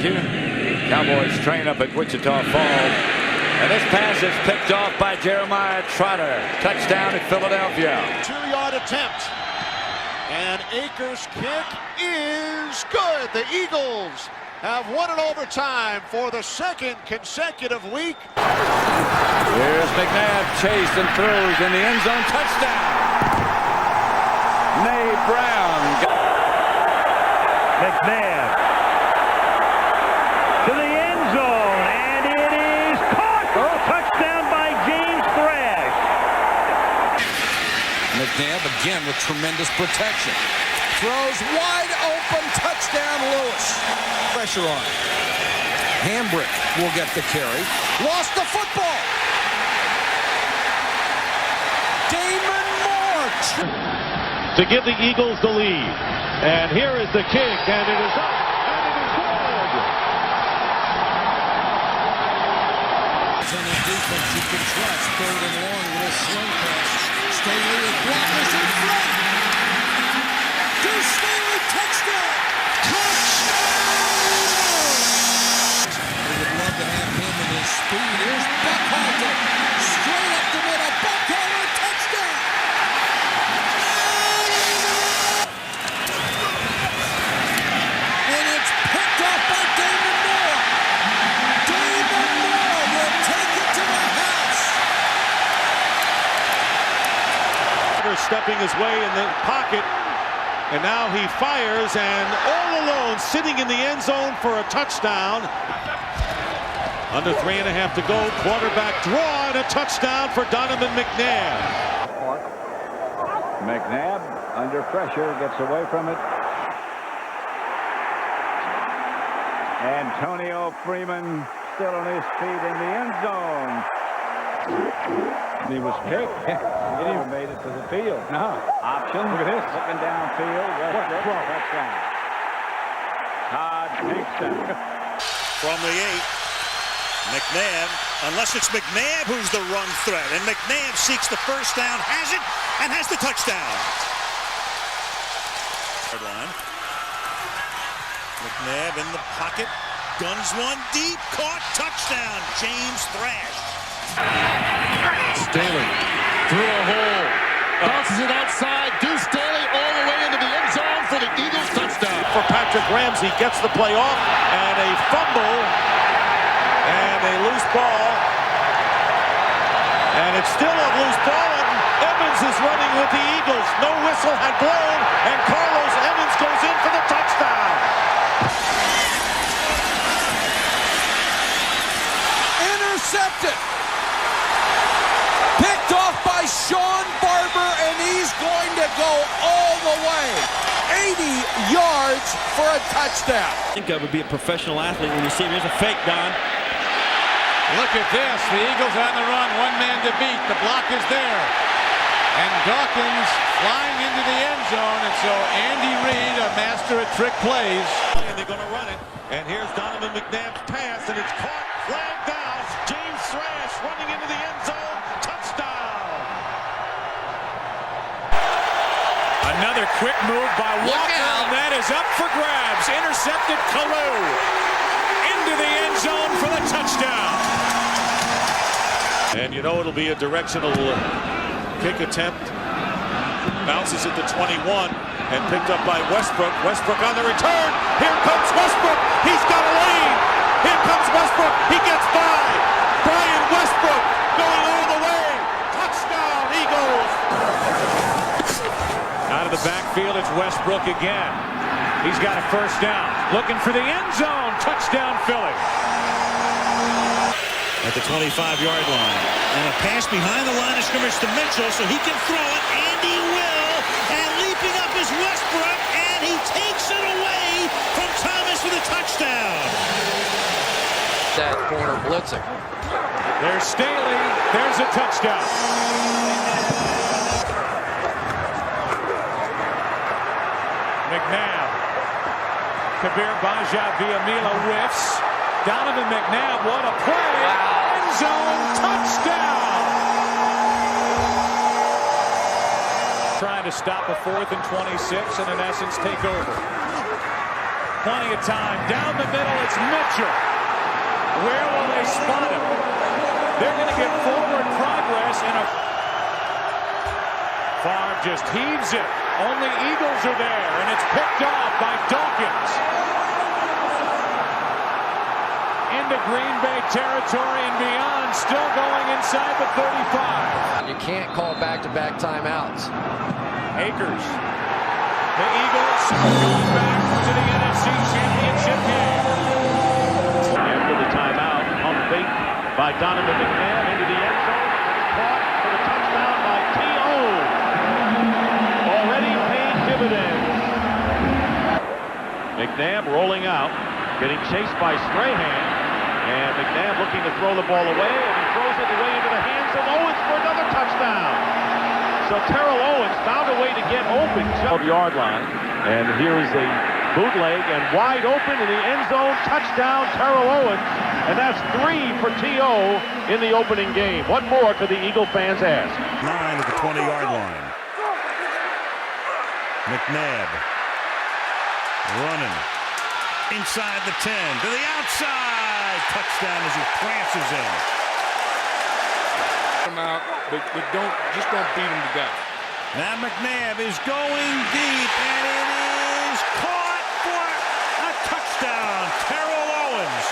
you. Cowboys train up at Wichita Falls. And this pass is picked off by Jeremiah Trotter. Touchdown at Philadelphia. 2-yard attempt. And Akers' kick is good. The Eagles have won in overtime for the second consecutive week. Here's McNabb, chase and throws in the end zone. Touchdown. Nay Brown. McNabb to the end zone, and it is caught. Touchdown by James Thrash. McNabb again with tremendous protection. Throws wide open, touchdown Lewis. Pressure on. Hambrick will get the carry. Lost the football. Damon Moore. To give the Eagles the lead. And here is the kick, and it is up, and it is good. On that defense, you can trust. Third and long with a sling pass. Staley with blockers in front. Deuce Staley, touchdown! Touchdown! We would love to have him in his speed. Here's Buckhalter. Straight up the middle. Buckhalter, touchdown! And it's picked off by Damon Moore. Damon Moore will take it to the house. Stepping his way in the pocket, and now he fires, and all alone sitting in the end zone for a touchdown. Under 3.5 to go, quarterback draw, and a touchdown for Donovan McNabb. McNabb under pressure gets away from it. Antonio Freeman still on his feet in the end zone. He was picked. He never made it to the field. No. Option. Look at this. Looking downfield. Westbrook. Touchdown. Todd Kingston. From the 8. McNabb, unless it's McNabb who's the run threat. And McNabb seeks the first down, has it, and has the touchdown. Line. McNabb in the pocket. Guns one deep. Caught. Touchdown. James Thrash. Staley through a hole, bounces it outside. Deuce Staley all the way into the end zone for the Eagles touchdown. For Patrick Ramsey, gets the play off, and a fumble, and a loose ball, and it's still a loose ball, and Evans is running with the Eagles. No whistle had blown, and Carlos Evans goes in for the touchdown. Intercepted. Picked off by Sean Barber, and he's going to go all the way. 80 yards for a touchdown. I think I would be a professional athlete when you see him. Here's a fake, Don. Look at this. The Eagles on the run. One man to beat. The block is there. And Dawkins flying into the end zone. And so Andy Reid, a master at trick plays. And they're going to run it. And here's Donovan McNabb's pass, and it's caught. Flag down. James Thrash running into the end zone. Another quick move by Walker, and that is up for grabs. Intercepted Kalou into the end zone for the touchdown. And you know it'll be a directional kick attempt. Bounces at the 21 and picked up by Westbrook. Westbrook on the return. Here comes Westbrook. He's got a lead. Here comes Westbrook. He gets by. Brian Westbrook going all the way. Touchdown, Eagles. Out of the backfield, it's Westbrook again. He's got a first down. Looking for the end zone. Touchdown, Philly. At the 25-yard line. And a pass behind the line of scrimmage to Mitchell so he can throw it. And he will. And leaping up is Westbrook. And he takes it away from Thomas with a touchdown. That corner blitzing. There's Staley. There's a touchdown. McNabb. Kabir Banja-Villamila whiffs. Donovan McNabb, what a play. Wow. End zone touchdown. Trying to stop a 4th and 26 and in essence take over. plenty of time. Down the middle, it's Mitchell. Where will they spot him? They're going to get forward progress in a... Favre just heaves it. Only Eagles are there, and it's picked off by Dawkins. Into Green Bay territory and beyond, still going inside the 35. You can't call back-to-back timeouts. Akers. The Eagles going back to the NFC Championship game. After the timeout, pump fake by Donovan McNabb into the end zone. Caught for the touchdown by T.O. Already paid dividends. McNabb rolling out, getting chased by Strahan. And McNabb looking to throw the ball away, and he throws it away into the hands of Owens for another touchdown. So Terrell Owens found a way to get open. 12-yard line. And here is a bootleg and wide open in the end zone. Touchdown, Terrell Owens. And that's 3 for T.O. in the opening game. What more could the Eagle fans ask? 9 at the 20-yard line. McNabb running inside the 10 to the outside. Touchdown as he prances in. Come out, but don't beat him to death. Now McNabb is going deep, and it is caught for a touchdown. Terrell Owens.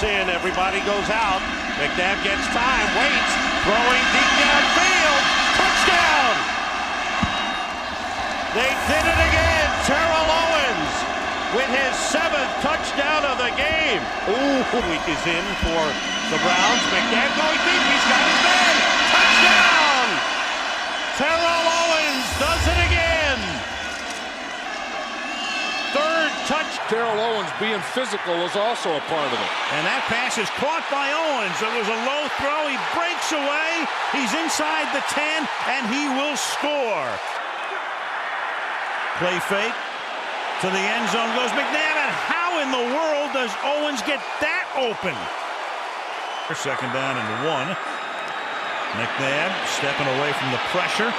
In, everybody goes out. McNabb gets time, waits, throwing deep downfield. Touchdown! They did it again. Terrell Owens with his 7th touchdown of the game. Week is in for the Browns. McNabb going deep. He's got his man. Touchdown! Terrell Owens does it again. 3rd touch. Terrell Owens being physical is also a part of it. And that pass is caught by Owens. It was a low throw. He breaks away. He's inside the 10, and he will score. Play fake to the end zone goes McNabb, and how in the world does Owens get that open? 2nd down and 1. McNabb stepping away from the pressure,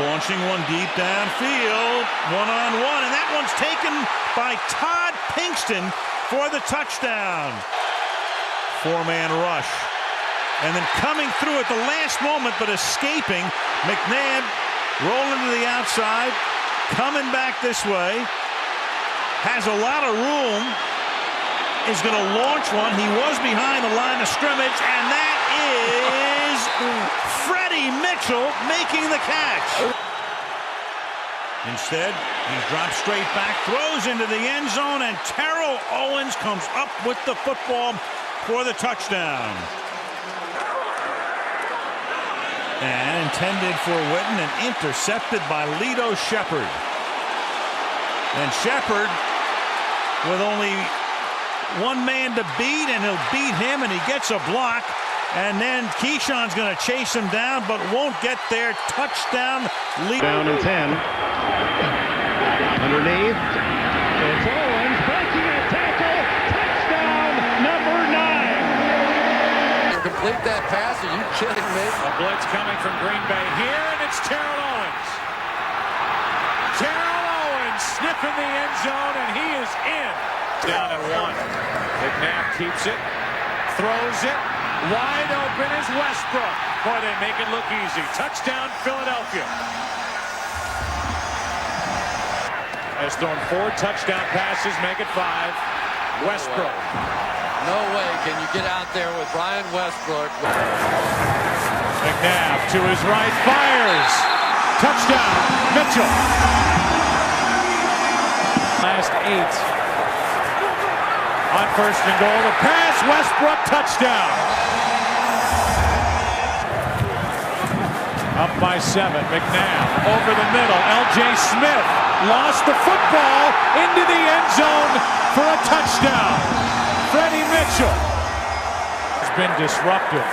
launching one deep downfield, one-on-one, and that one's taken by Todd Pinkston for the touchdown. 4-man rush, and then coming through at the last moment but escaping, McNabb rolling to the outside. Coming back this way, has a lot of room, is going to launch one. He was behind the line of scrimmage, and that is Freddie Mitchell making the catch. Instead, he drops straight back, throws into the end zone, and Terrell Owens comes up with the football for the touchdown. And intended for Witten and intercepted by Lito Shepherd. And Shepherd with only one man to beat, and he'll beat him, and he gets a block. And then Keyshawn's going to chase him down, but won't get there. Touchdown. Down and 10. Underneath. It's Owens breaking a tackle. Touchdown, number 9. Complete that pass? Are you kidding me? A blitz coming from Green Bay here, and it's Terrell Owens. Terrell Owens sniffing the end zone, and he is in. Down and 1. McNabb keeps it, throws it. Wide open is Westbrook. Boy, they make it look easy. Touchdown, Philadelphia. Has thrown 4 touchdown passes, make it 5. Westbrook. No way can you get out there with Brian Westbrook. McNabb to his right, fires. Touchdown, Mitchell. Last 8. On 1st and goal, the pass, Westbrook, touchdown. Up by 7, McNabb over the middle. L.J. Smith lost the football into the end zone for a touchdown. Freddie Mitchell has been disruptive.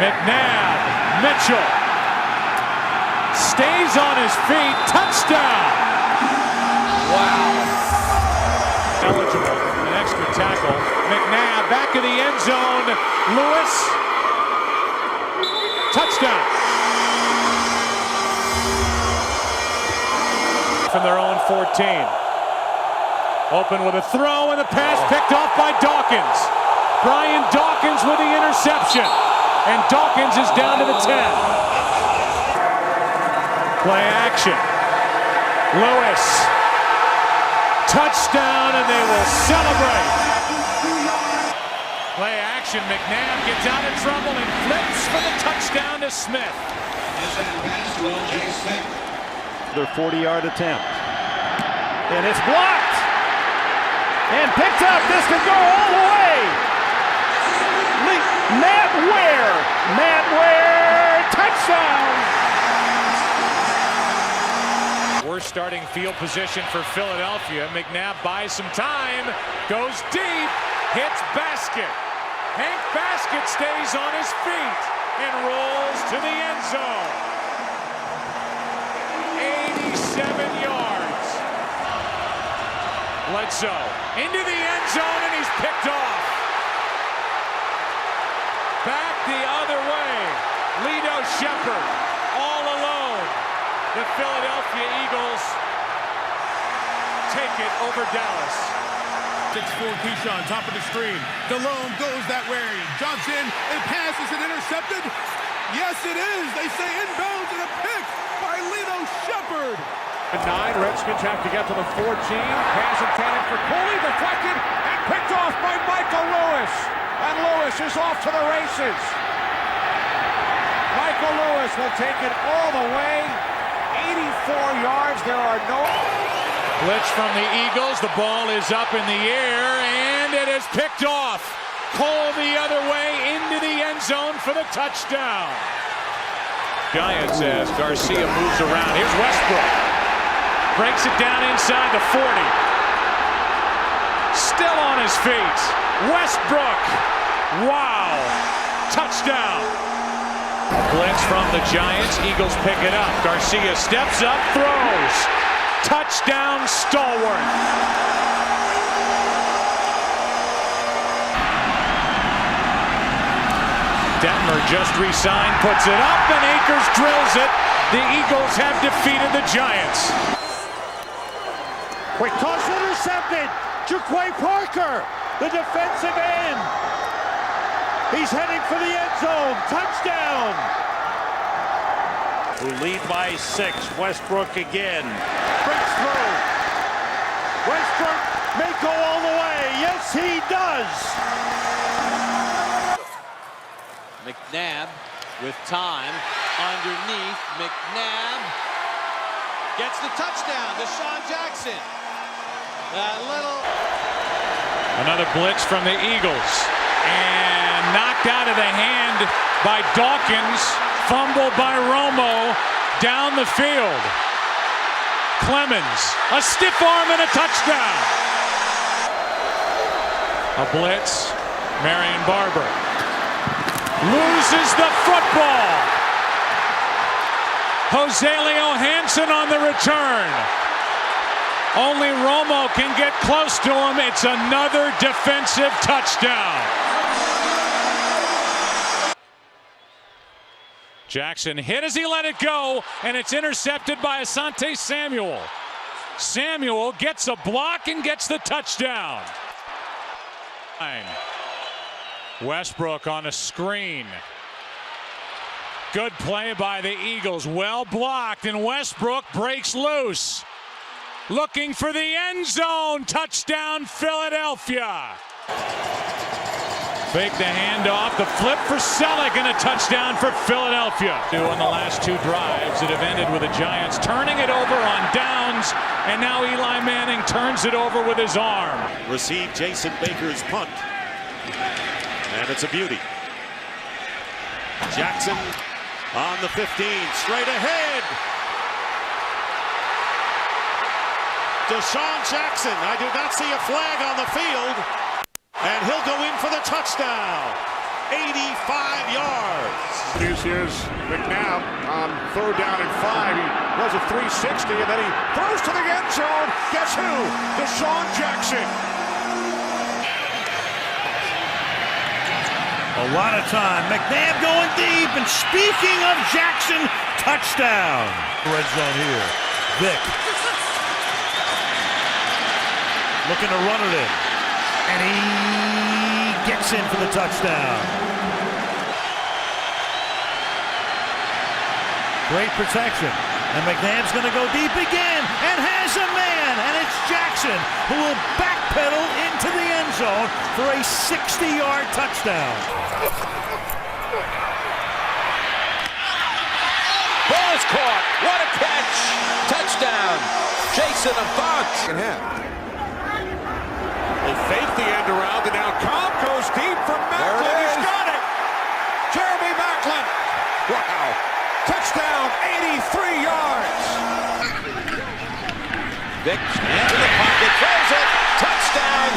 McNabb, Mitchell stays on his feet. Touchdown. Wow. Eligible, an extra tackle. McNabb back in the end zone. Lewis. Touchdown. from their own 14. Open with a throw, and the pass picked off by Dawkins. Brian Dawkins with the interception. And Dawkins is down to the 10. Play action. Lewis. Touchdown, and they will celebrate. Play action. McNabb gets out of trouble and flips for the touchdown to Smith. Their 40-yard attempt. And it's blocked. And picked up. This could go all the way. Matt Ware. Touchdown. Worst starting field position for Philadelphia. McNabb buys some time. Goes deep. Hits Basket. Hank Basket stays on his feet and rolls to the end zone. 87 yards. Bledsoe into the end zone, and he's picked off. Back the other way. Lito Shepherd all alone. The Philadelphia Eagles take it over Dallas. 6'4" Keyshawn, top of the screen. Delhomme goes that way. Johnson, and pass, is it intercepted? Yes, it is. They say inbounds and a pick by Lito Shepherd. 9, Redskins have to get to the 14. Pass intended for Cooley, deflected and picked off by Michael Lewis. And Lewis is off to the races. Michael Lewis will take it all the way. 84 yards. There are no... Blitz from the Eagles. The ball is up in the air, and it is picked off. Cole the other way into the end zone for the touchdown. Giants as Garcia moves around. Here's Westbrook. Breaks it down inside the 40. Still on his feet. Westbrook. Wow. Touchdown. Blitz from the Giants. Eagles pick it up. Garcia steps up, throws. Touchdown, Stallworth. Detmer just re-signed, puts it up, and Akers drills it. The Eagles have defeated the Giants. Quick toss intercepted. Jaquay Parker, the defensive end. He's heading for the end zone. Touchdown. Who lead by 6. Westbrook again. Breaks through. Westbrook may go all the way. Yes, he does. McNabb with time. Underneath. McNabb gets the touchdown. Deshaun Jackson. That little... Another blitz from the Eagles. And knocked out of the hand by Dawkins. Fumbled by Romo down the field. Clemens, a stiff arm and a touchdown. A blitz. Marion Barber loses the football. Jose Leo Hansen on the return. Only Romo can get close to him. It's another defensive touchdown. Jackson hit as he let it go, and it's intercepted by Asante Samuel. Samuel gets a block and gets the touchdown. Westbrook on a screen. Good play by the Eagles. Well blocked, and Westbrook breaks loose. Looking for the end zone. Touchdown, Philadelphia. Fake the handoff, the flip for Selleck, and a touchdown for Philadelphia. On the last 2 drives that have ended with the Giants turning it over on downs, and now Eli Manning turns it over with his arm. Receive Jason Baker's punt. And it's a beauty. Jackson on the 15, straight ahead. Deshaun Jackson, I do not see a flag on the field. And he'll go in for the touchdown. 85 yards. Here's McNabb on 3rd down and 5. He was a 360, and then he throws to the end zone. Guess who? Deshaun Jackson. A lot of time. McNabb going deep, and speaking of Jackson, touchdown. Red zone here. Vick looking to run it in. And he gets in for the touchdown. Great protection. And McNabb's going to go deep again and has a man. And it's Jackson who will backpedal into the end zone for a 60-yard touchdown. Ball is caught. What a catch. Touchdown. Jason Avant. They fake the end around, and now Cobb goes deep from Macklin. He's got it. Jeremy Macklin. Wow. Touchdown, 83 yards. Vick into the pocket, throws it. Touchdown,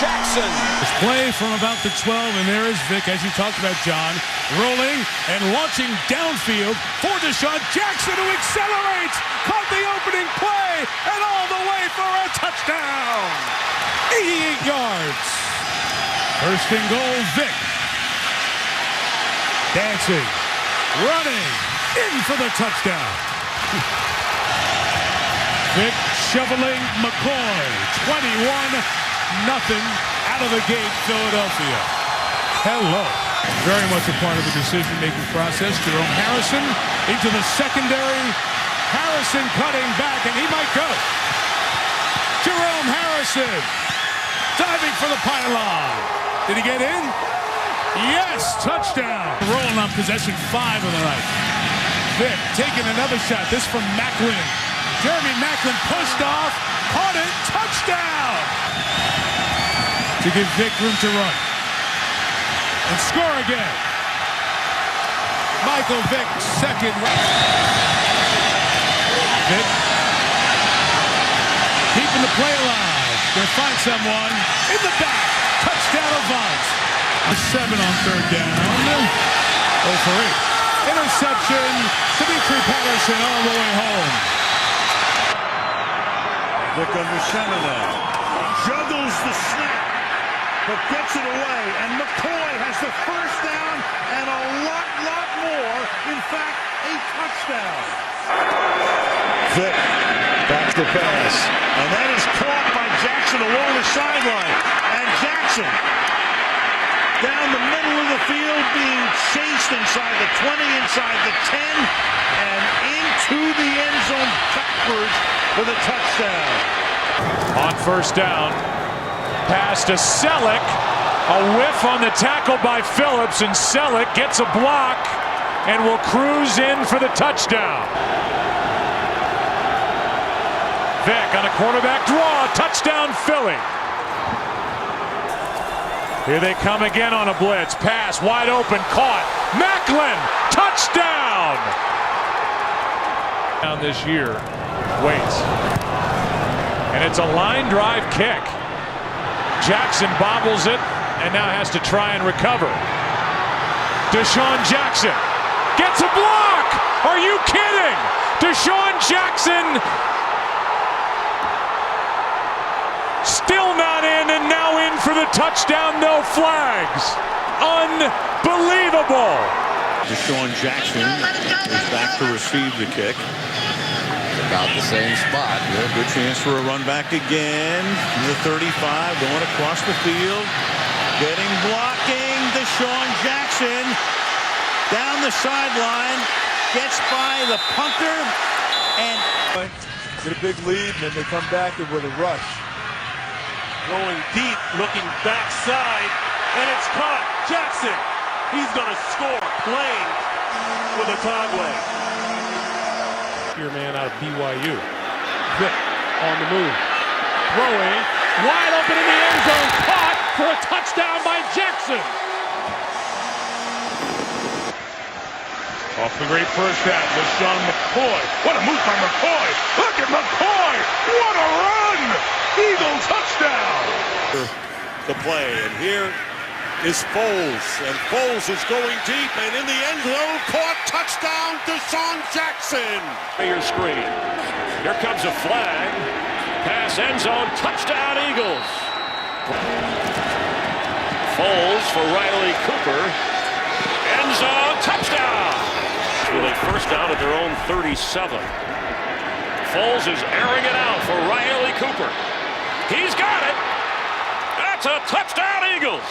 Jackson. This play from about the 12, and there is Vick, as you talked about, John, rolling and launching downfield for Deshaun Jackson, who accelerates, caught the opening play, and all the way for a touchdown. 88 yards. First and goal, Vick. Dancing, running, in for the touchdown. Vick shoveling McCoy. 21-0 out of the gate, Philadelphia. Hello. Very much a part of the decision-making process. Jerome Harrison into the secondary. Harrison cutting back, and he might go. Jerome Harrison diving for the pylon. Did he get in? Yes, touchdown. Rolling on possession 5 of the night. Vick taking another shot. This from Macklin. Jeremy Macklin pushed off, caught it, touchdown! To give Vick room to run. And score again. Michael Vick, second. Vick keeping the play alive. Gonna find someone in the back. Touchdown Avant. A 7 on third down. 0 for 8. Interception. Dimitri Patterson all the way home. Vick under center now. Juggles the snap, but gets it away. And McCoy has the first down and a lot more. In fact, a touchdown. Vick backs the pass. And that is caught by Jackson along the sideline. And Jackson down the middle of the field being chased inside the 20, inside the 10, and into the end zone backwards for the touchdown. On first down, pass to Selleck. A whiff on the tackle by Phillips, and Selleck gets a block and will cruise in for the touchdown. Vick on a quarterback draw, touchdown Philly. Here they come again on a blitz. Pass, wide open, caught. Macklin, touchdown! Down this year, waits. And it's a line drive kick. Jackson bobbles it and now has to try and recover. Deshaun Jackson gets a block! Are you kidding? Deshaun Jackson still not in, and now in for the touchdown, no flags. Unbelievable. Deshaun Jackson is back to receive the kick. About the same spot. Yeah, good chance for a run back again. The 35 going across the field. Blocking Deshaun Jackson. Down the sideline. Gets by the punter. And get a big lead, and then they come back with a rush. Going deep, looking backside, and it's caught. Jackson, he's going to score, playing with a Tagway. Your man out of BYU. Vick on the move. Throwing, wide open in the end zone, caught for a touchdown by Jackson. Off the great first half, LeSean McCoy. What a move by McCoy. Look at McCoy. What a run. Eagle touchdown. The play, and here is Foles, and Foles is going deep, and in the end zone, caught, touchdown, Deshaun Jackson. Your screen. Here comes a flag. Pass end zone, touchdown Eagles. Foles for Riley Cooper. End zone, touchdown. With a first down at their own 37. Foles is airing it out for Riley Cooper. He's got it. That's a touchdown, Eagles.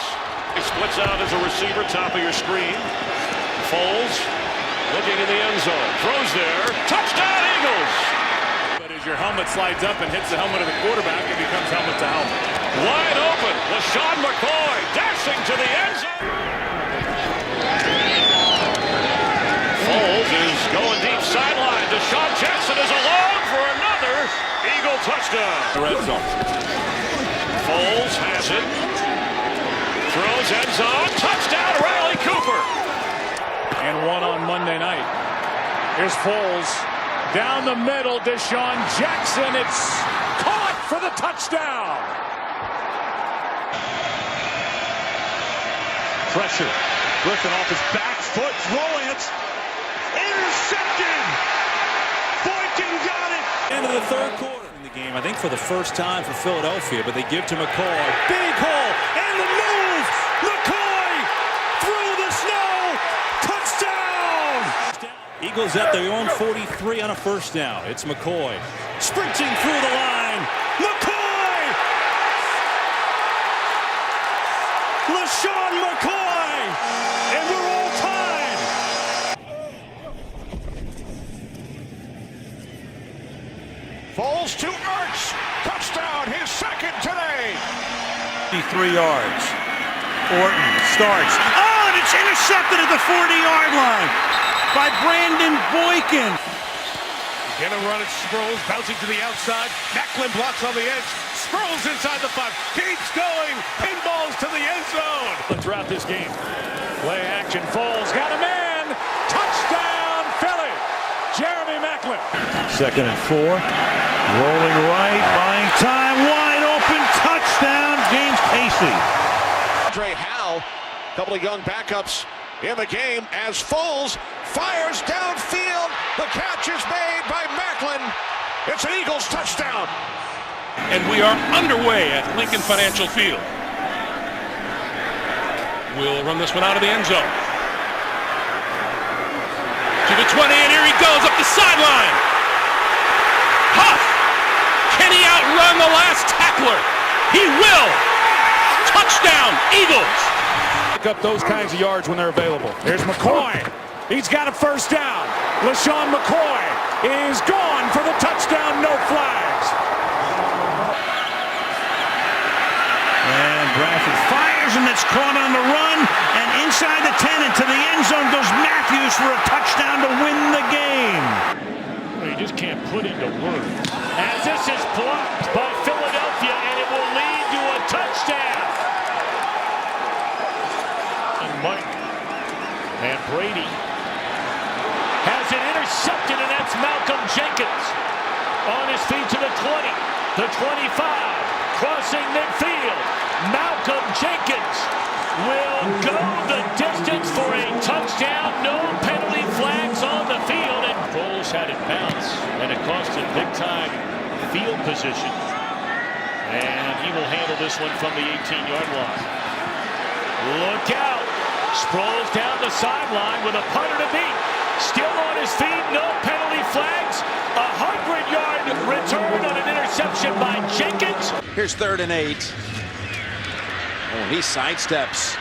He splits out as a receiver, top of your screen. Foles looking in the end zone. Throws there. Touchdown, Eagles. But as your helmet slides up and hits the helmet of the quarterback, it becomes helmet to helmet. Wide open. LaShawn McCoy dashing to the end zone. Foles is going deep sideline. Deshaun Jackson is alone for another Eagle touchdown. Red zone. Foles has it. Throws end zone. Touchdown, Riley Cooper. And one on Monday night. Here's Foles. Down the middle, Deshaun Jackson. It's caught for the touchdown. Pressure. Griffin off his back foot, throwing it. Intercepted. Boykin got it. End of the third quarter in the game, I think for the first time for Philadelphia, but they give to McCoy. Big hole and the move. McCoy through the snow. Touchdown. Eagles at their own 43 on a first down. It's McCoy sprinting through the line. McCoy. LaShawn McCoy. And we're all tied. Foles to Ertz. Touchdown, his second today. 53 yards. Orton starts. Oh, and it's intercepted at the 40-yard line by Brandon Boykin. Gonna run it, Sproles bouncing to the outside. Macklin blocks on the edge. Sproles inside the 5. Keeps going. Pinballs to the end zone. Throughout this game. Play action. Foles got a man. Touchdown, Philly. Jeremy Macklin. 2nd and 4. Rolling right, buying time, wide open, touchdown, James Casey. Andre Howe, a couple of young backups in the game as Foles fires downfield. The catch is made by Macklin. It's an Eagles touchdown. And we are underway at Lincoln Financial Field. We'll run this one out of the end zone. To the 20, and here he goes up the sideline. Huff! Can he outrun the last tackler? He will! Touchdown, Eagles! Pick up those kinds of yards when they're available. Here's McCoy. He's got a first down. LaShawn McCoy is gone for the touchdown, no flags. And Bradford fires, and it's caught on the run. And inside the 10 into the end zone goes Matthews for a touchdown to win the game. You just can't put into words. As this is blocked by Philadelphia, and it will lead to a touchdown. And Mike and Brady has it intercepted, and that's Malcolm Jenkins on his feet to the 20, the 25, crossing midfield. Malcolm Jenkins will go the distance for a touchdown. No penalty flags on the field, and Foles had it bounce, and it cost him big-time field position. And he will handle this one from the 18-yard line. Look out. Sproles down the sideline with a punter to beat. Still on his feet, no penalty flags. 100-yard return on an interception by Jenkins. Here's 3rd and 8. Oh, he sidesteps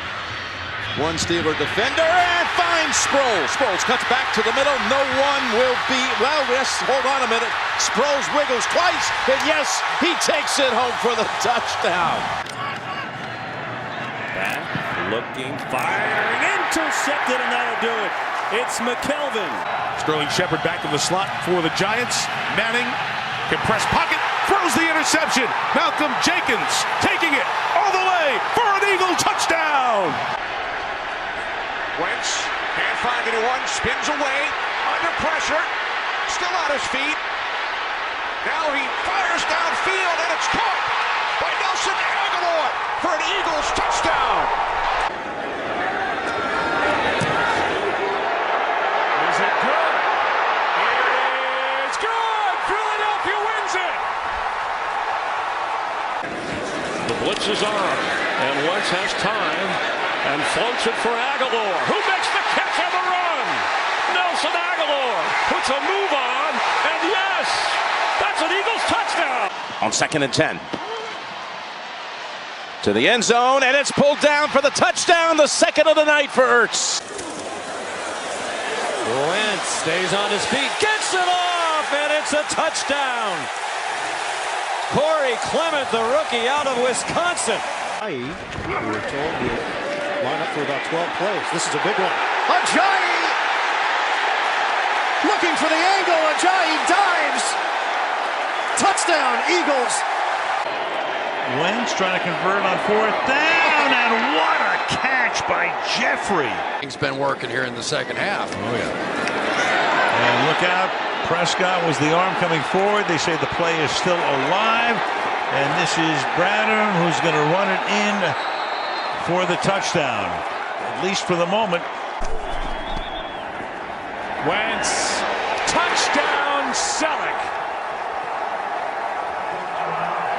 one Steeler defender and finds Sproles. Sproles cuts back to the middle. No one will be, well, yes, hold on a minute. Sproles wiggles twice, and yes, he takes it home for the touchdown. Back, looking, firing, intercepted, and that'll do it. It's McKelvin. Sterling Shepard back in the slot for the Giants. Manning, compressed pocket, throws the interception. Malcolm Jenkins taking it all the way for an Eagle touchdown. Wentz can't find anyone, spins away, under pressure, still on his feet. Now he fires downfield, and it's caught by Nelson Aguilar for an Eagles touchdown. Is it good? It's good! Philadelphia wins it! The blitz is on, and Wentz has time and floats it for Aguilar, who makes the catch on the run. Nelson Aguilar puts a move on, and yes, that's an Eagles touchdown. On 2nd and 10. to the end zone, and it's pulled down for the touchdown, the second of the night for Ertz. Wentz stays on his feet, gets it off, and it's a touchdown. Corey Clement, the rookie out of Wisconsin. We were told he'd line up for about 12 plays. This is a big one. Ajayi looking for the angle. Ajayi dives. Touchdown, Eagles. Wentz trying to convert on fourth down, and what a catch by Jeffrey. It's been working here in the second half. Oh, yeah. And look out. Prescott was the arm coming forward. They say the play is still alive. And this is Bradham who's going to run it in for the touchdown, at least for the moment. Wentz, touchdown, Selleck.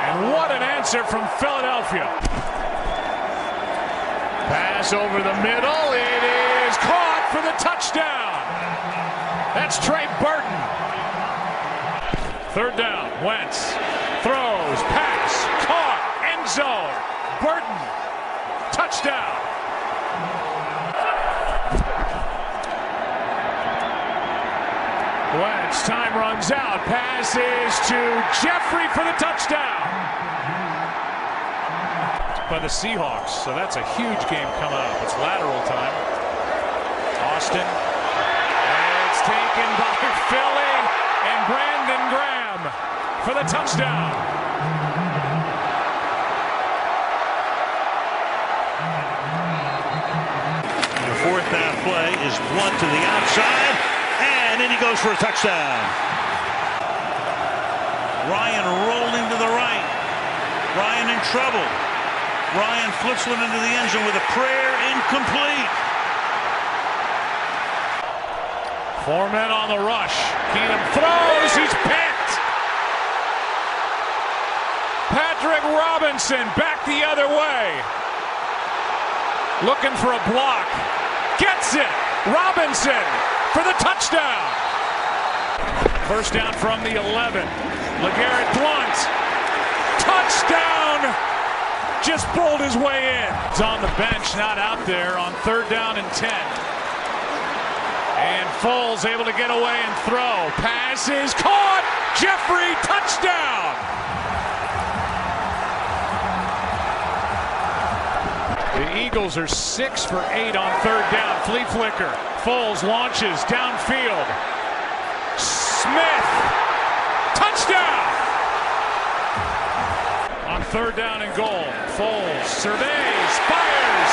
And what an answer from Philadelphia. Pass over the middle. It is caught for the touchdown. That's Trey Burton. Third down, Wentz throws, pass, caught, end zone. Burton, touchdown. Wentz, time runs out. Pass is to Jeffrey for the touchdown. By the Seahawks, so that's a huge game coming up. It's lateral time. Austin. It's taken by Philly and Brandon Graham for the touchdown. The fourth down play is Blunt to the outside, and in he goes for a touchdown. Ryan rolling to the right. Ryan in trouble. Ryan flips one into the end zone with a prayer, incomplete. 4 men on the rush. Keenum throws. He's picked. Patrick Robinson back the other way. Looking for a block. Gets it. Robinson for the touchdown. First down from the 11. LeGarrette Blount. Touchdown. Just pulled his way in. He's on the bench, not out there on third down and 10. And Foles able to get away and throw. Pass is caught. Jeffrey, touchdown. The Eagles are 6 for 8 on third down. Flea flicker. Foles launches downfield. Smith, touchdown. On third down and goal. Foles surveys, fires.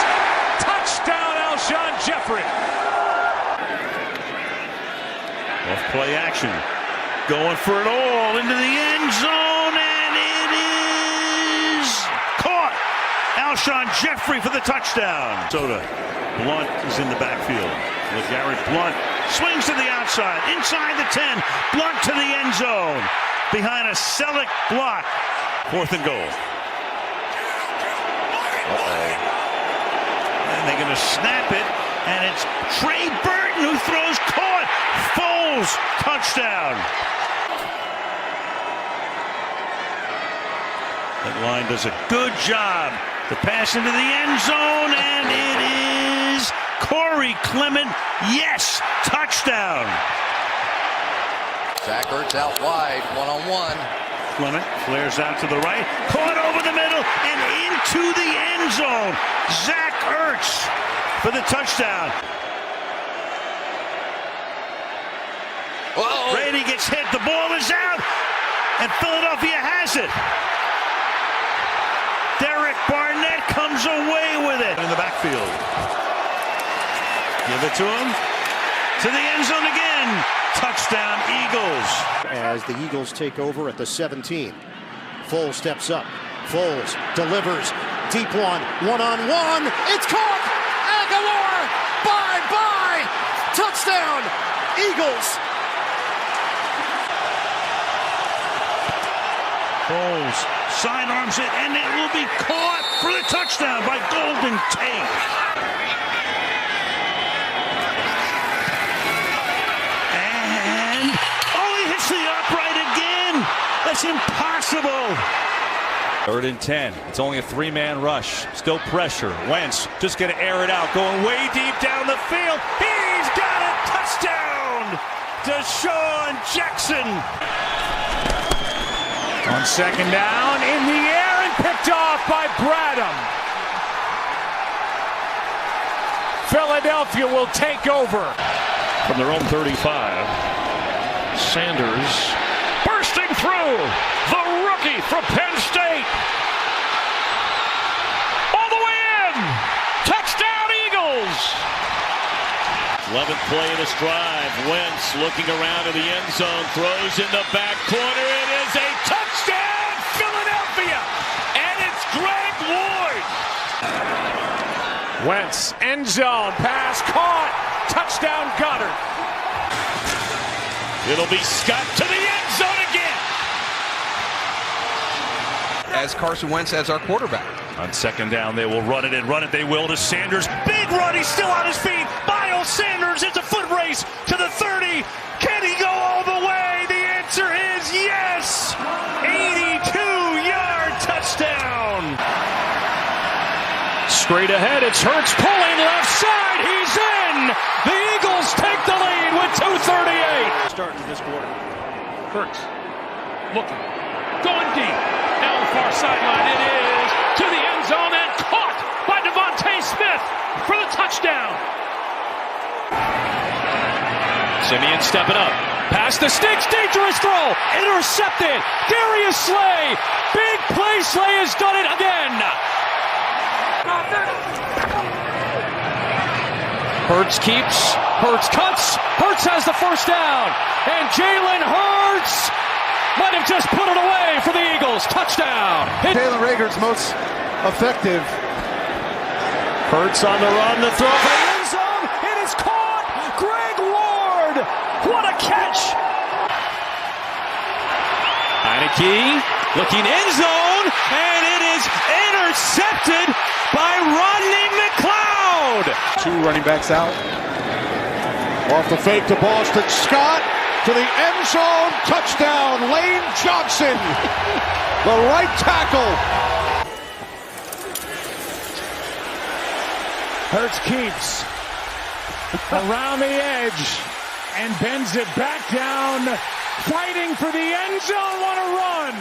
Touchdown, Alshon Jeffrey. Off play action. Going for it all into the end zone, and it is caught. Alshon Jeffrey for the touchdown. Soda. Blunt is in the backfield. LeGarrette Blount swings to the outside, inside the 10. Blunt to the end zone. Behind a Selleck block. Fourth and goal. And they're going to snap it, and it's Trey Burton who throws, caught. Foles, touchdown. That line does a good job. The pass into the end zone, and it is Corey Clement. Yes, touchdown. Zach Ertz out wide, one-on-one. Clement flares out to the right, caught over the middle, and into the end zone. Zach Ertz for the touchdown. Whoa. Brady gets hit, the ball is out, and Philadelphia has it. Derek Barnett comes away with it. In the backfield. Give it to him. To the end zone again. Touchdown, Eagles. As the Eagles take over at the 17. Foles steps up. Foles delivers. Deep one-on-one. It's caught. Aguilar. Bye-bye. Touchdown, Eagles. Foles sidearms it, and it will be caught for the touchdown by Golden Tate. And, oh, he hits the upright again. That's impossible. Third and 10. It's only a three-man rush. Still pressure. Wentz just going to air it out. Going way deep down the field. He's got it. Touchdown. Deshaun Jackson. On second down, in the air and picked off by Bradham. Philadelphia will take over. From their own 35. Sanders bursting through. The rookie from Penn State. All the way in. Touchdown Eagles. 11th play of this drive. Wentz looking around in the end zone. Throws in the back corner. It is a touchdown Philadelphia. And it's Greg Ward. Wentz, end zone, pass caught. Touchdown Goddard. It'll be Scott to the end zone again. As Carson Wentz as our quarterback. On second down, they will run it and run it. They will to Sanders. Big run. He's still on his feet. Miles Sanders. It's a foot race to the 30. Can he go all the way? The answer is yes. 82-yard touchdown. Straight ahead, it's Hurts pulling left side. He's in. The Eagles take the lead with 2:38. Start to this quarter. Hurts looking, going deep. Down the far sideline. It is to the end zone and caught by Devontae Smith for the touchdown. Simeon stepping up. Past the sticks, dangerous throw. Intercepted. Darius Slay. Big play. Slay has done it again. Hurts keeps. Hurts cuts. Hurts has the first down. And Jalen Hurts might have just put it away for the Eagles. Touchdown. Jalen Reagor's most effective. Hurts on the run. The throw for the end zone. It is caught. Greg Ward. What a catch. Heineke looking end zone. And it is intercepted by Rodney McLeod. Two running backs out. Off the fake to Boston Scott. To the end zone. Touchdown. Lane Johnson. The right tackle. Hurts keeps around the edge and bends it back down. Fighting for the end zone. What a run.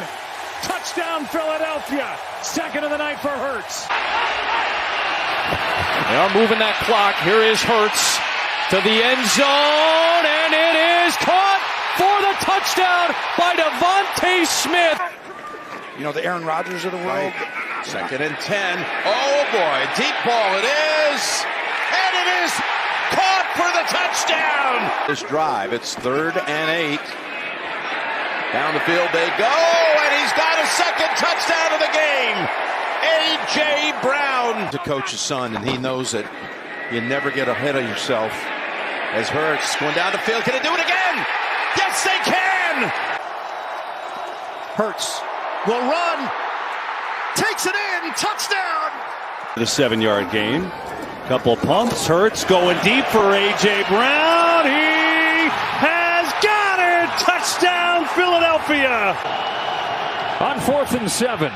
Touchdown Philadelphia. Second of the night for Hurts. They are moving that clock. Here is Hurts to the end zone, and it is caught for the touchdown by Devontae Smith. You know, the Aaron Rodgers of the world. Second and 10. Oh boy, deep ball it is. And it is caught for the touchdown. This drive, it's 3rd and 8. Down the field they go, and he's got a second touchdown of the game. A.J. Brown. To coach his son, and he knows it. You never get ahead of yourself. As Hurts going down the field, can he do it again? Yes, they can. Hurts will run. Takes it in. Touchdown. The 7-yard gain. Couple pumps. Hurts going deep for A.J. Brown. He has got it. Touchdown, Philadelphia. On 4th and 7.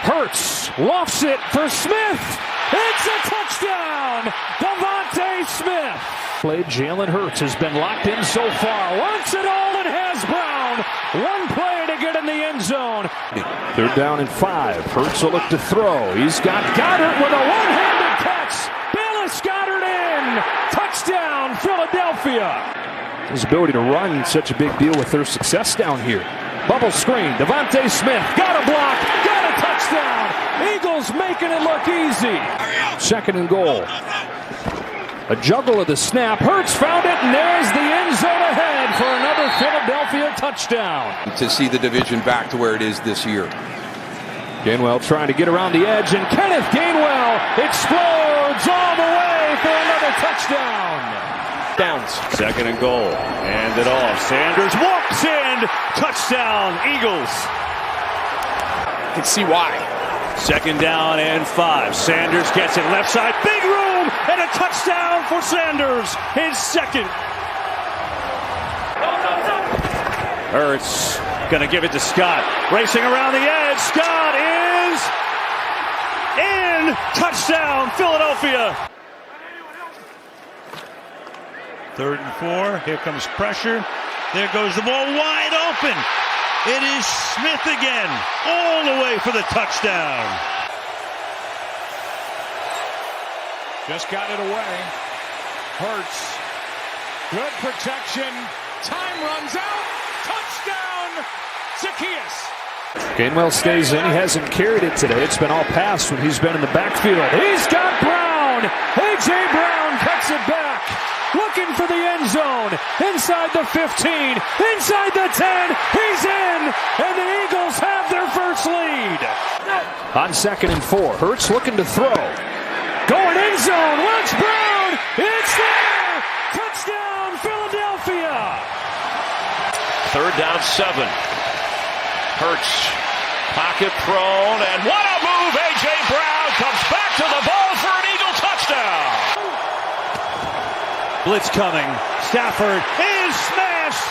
Hurts lofts it for Smith. It's a touchdown. Devontae Smith. Played Jalen Hurts has been locked in so far. Wants it all and has Brown. One play to get in the end zone. 3rd down and 5. Hurts will look to throw. He's got Goddard with a one-handed catch. Bayless Goddard in. Touchdown, Philadelphia. His ability to run such a big deal with their success down here. Bubble screen. Devontae Smith got a block. Got a touchdown. Eagles making it look easy. 2nd and goal. A juggle of the snap. Hurts found it, and there's the end zone ahead for another Philadelphia touchdown. To see the division back to where it is this year. Gainwell trying to get around the edge, and Kenneth Gainwell explodes all the way for another touchdown. Downs. 2nd and goal. Hand it off. Sanders walks in. Touchdown, Eagles. You can see why. 2nd down and 5. Sanders gets it left side. Big room and a touchdown for Sanders. His second. Hurts Going to give it to Scott. Racing around the edge. Scott is in. Touchdown, Philadelphia. 3rd and 4. Here comes pressure. There goes the ball wide open. It is Smith again, all the way for the touchdown. Just got it away. Hurts. Good protection. Time runs out. Touchdown, Zaccheaus. Gainwell stays in. He hasn't carried it today. It's been all pass when he's been in the backfield. He's got Brown. A.J. Brown cuts it back. Looking for the end zone. Inside the 15. Inside the 10. He's in. And the Eagles have their first lead. On 2nd and 4. Hurts looking to throw. Going end zone. Watch Brown. It's there. Touchdown, Philadelphia. 3rd down 7. Hurts. Pocket prone. And what a move. A.J. Brown comes back to the ball for an Eagle touchdown. Blitz coming. Stafford is smashed.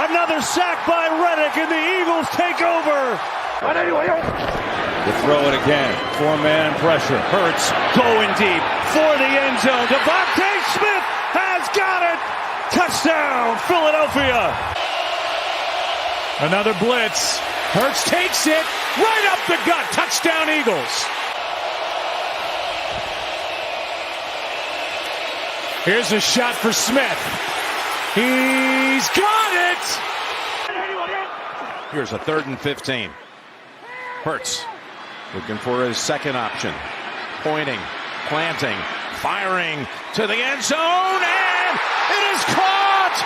Another sack by Reddick, and the Eagles take over. To throw it again. 4-man pressure. Hurts going deep for the end zone. Devontae Smith has got it. Touchdown, Philadelphia. Another blitz. Hurts takes it right up the gut. Touchdown, Eagles. Here's a shot for Smith. He's got it. Here's a 3rd and 15. Hurts looking for his second option. Pointing, planting, firing to the end zone, and it is caught!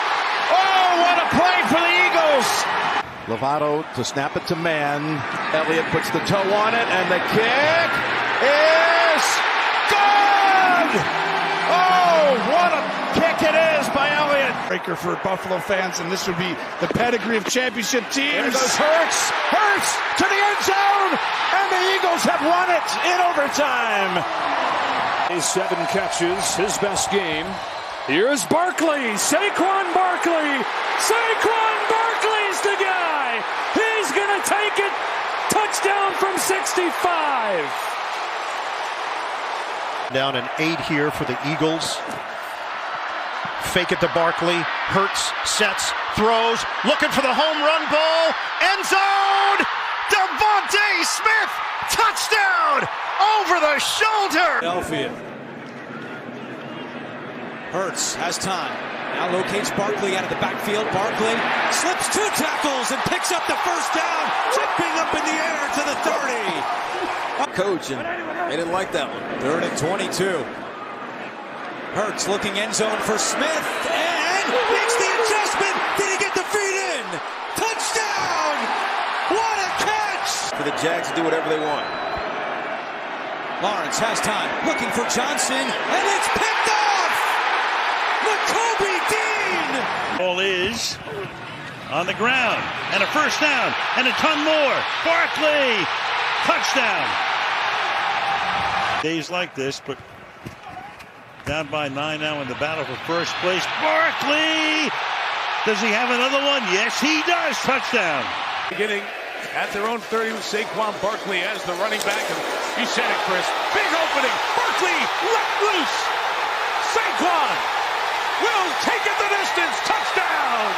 Oh, what a play for the Eagles! Lovato to snap it to Mann. Elliott puts the toe on it, and the kick is good! Oh, what a kick it is by Elliott. Breaker for Buffalo fans, and this would be the pedigree of championship teams. There goes Hurts. Hurts to the end zone, and the Eagles have won it in overtime. He's 7 catches, his best game. Here's Barkley, Saquon Barkley. Saquon Barkley's the guy. He's going to take it. Touchdown from 65. Down an 8 here for the Eagles. Fake it to Barkley. Hurts, sets, throws, looking for the home run ball. End zone! Devontae Smith! Touchdown! Over the shoulder! Philadelphia. Hurts has time. Now locates Barkley out of the backfield. Barkley slips 2 tackles and picks up the first down. Jumping up in the air to the 30. Coach, and they didn't like that one. 3rd and 22. Hurts looking end zone for Smith and makes the adjustment. Did he get the feet in? Touchdown! What a catch! For the Jags to do whatever they want. Lawrence has time, looking for Johnson, and it's picked off! Nakobe Dean! Ball is on the ground, and a first down, and a ton more. Barkley, touchdown. Days like this, but down by 9 now in the battle for first place. Barkley! Does he have another one? Yes, he does. Touchdown. Beginning at their own 30 with Saquon Barkley as the running back. And you said it, Chris. Big opening. Barkley let loose. Saquon will take it the distance. Touchdown.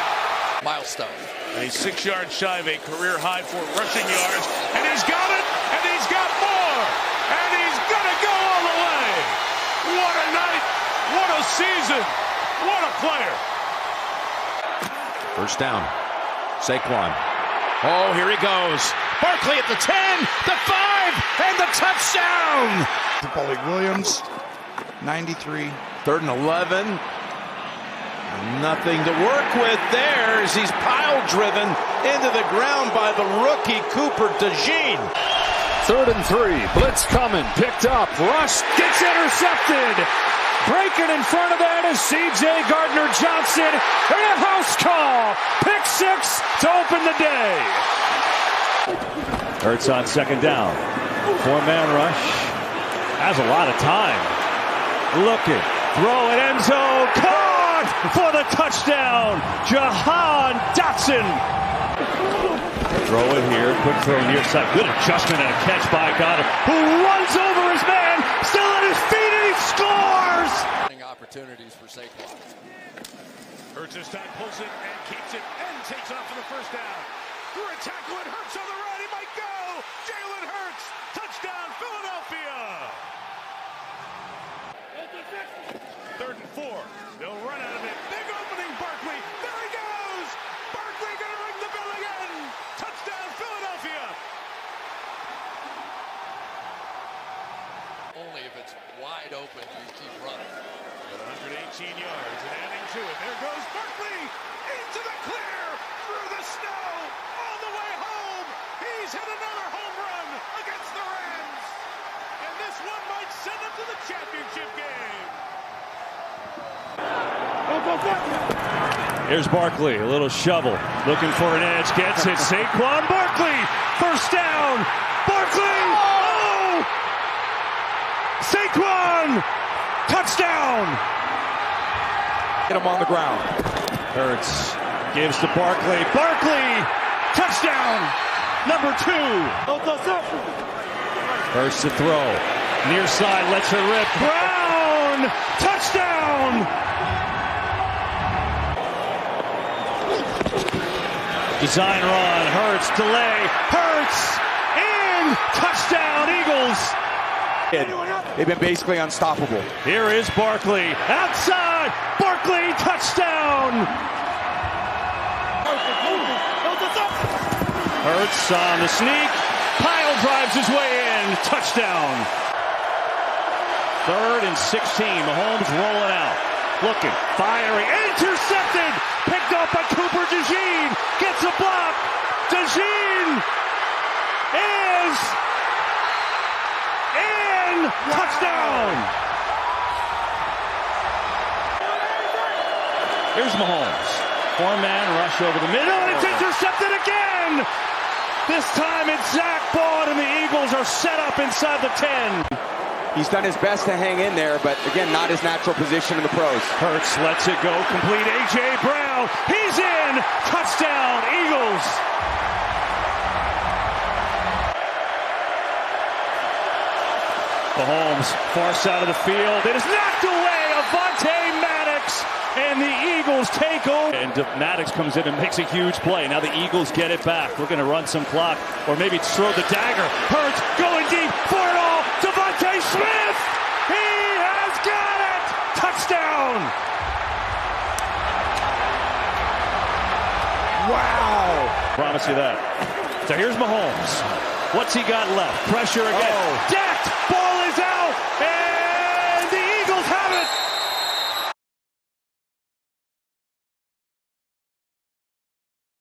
Milestone. A 6-yard shy of a career high for rushing yards. And he's got it. And he's got more. And he's going to go all the way. What a night. What a season. What a player. First down. Saquon. Oh, here he goes. Barkley at the 10, the 5, and the touchdown. Paulie Williams, 93. 3rd and 11. Nothing to work with there as he's pile driven into the ground by the rookie Cooper DeJean. 3rd and 3. Blitz coming. Picked up. Rush gets intercepted. Breaking in front of that is C.J. Gardner-Johnson. And a house call. Pick 6 to open the day. Hurts on 2nd down. 4-man rush. Has a lot of time. Looking. Throw it end zone. Caught for the touchdown. Jahan Dotson. Throw it here. Quick throw near side. Good adjustment and a catch by Goddard, who runs over his man, still on his feet, and he scores! Opportunities for Saquon. Hurts this time, pulls it and keeps it and takes off for the first down. Through a tackle, and Hurts on the run. He might go. Jalen Hurts. Touchdown, Philadelphia. 3rd and 4. They'll run out of it. Big opening, Barkley. There he goes. Barkley going to ring the bell again. Touchdown, Philadelphia. Only if it's wide open, you keep running. 118 yards and adding to it. There goes Barkley into the clear, through the snow, all the way home. He's hit another home run against the Rams. And this one might send him to the championship game. Here's Barkley, a little shovel, looking for an edge, gets it. Saquon Barkley, first down. Barkley, oh! Saquon, touchdown. Get him on the ground. Hurts gives to Barkley. Barkley, touchdown, number 2. First to throw, near side, lets her rip. Brown, touchdown. Design run, Hurts, delay, Hurts, in, touchdown, Eagles. They've been basically unstoppable. Here is Barkley, outside, Barkley, touchdown. Hurts on the sneak, Pyle drives his way in, touchdown. 3rd and 16, Mahomes rolling out, looking, firing, intercepted, picked up by Cooper DeJean, gets a block, DeJean is in, touchdown. Here's Mahomes, 4-man rush over the middle, and it's intercepted again. This time it's Zach Baun, and the Eagles are set up inside the 10. He's done his best to hang in there, but again, not his natural position in the pros. Hurts lets it go, complete. A.J. Brown, he's in, touchdown, Eagles. Mahomes, far side of the field. It is knocked away, Avonte Maddox, and the Eagles take over. And Maddox comes in and makes a huge play. Now the Eagles get it back. We're going to run some clock, or maybe throw the dagger. Hurts going deep for it all. Devontae Smith, he has got it. Touchdown. Wow. Promise you that. So here's Mahomes. What's he got left? Pressure again. Decked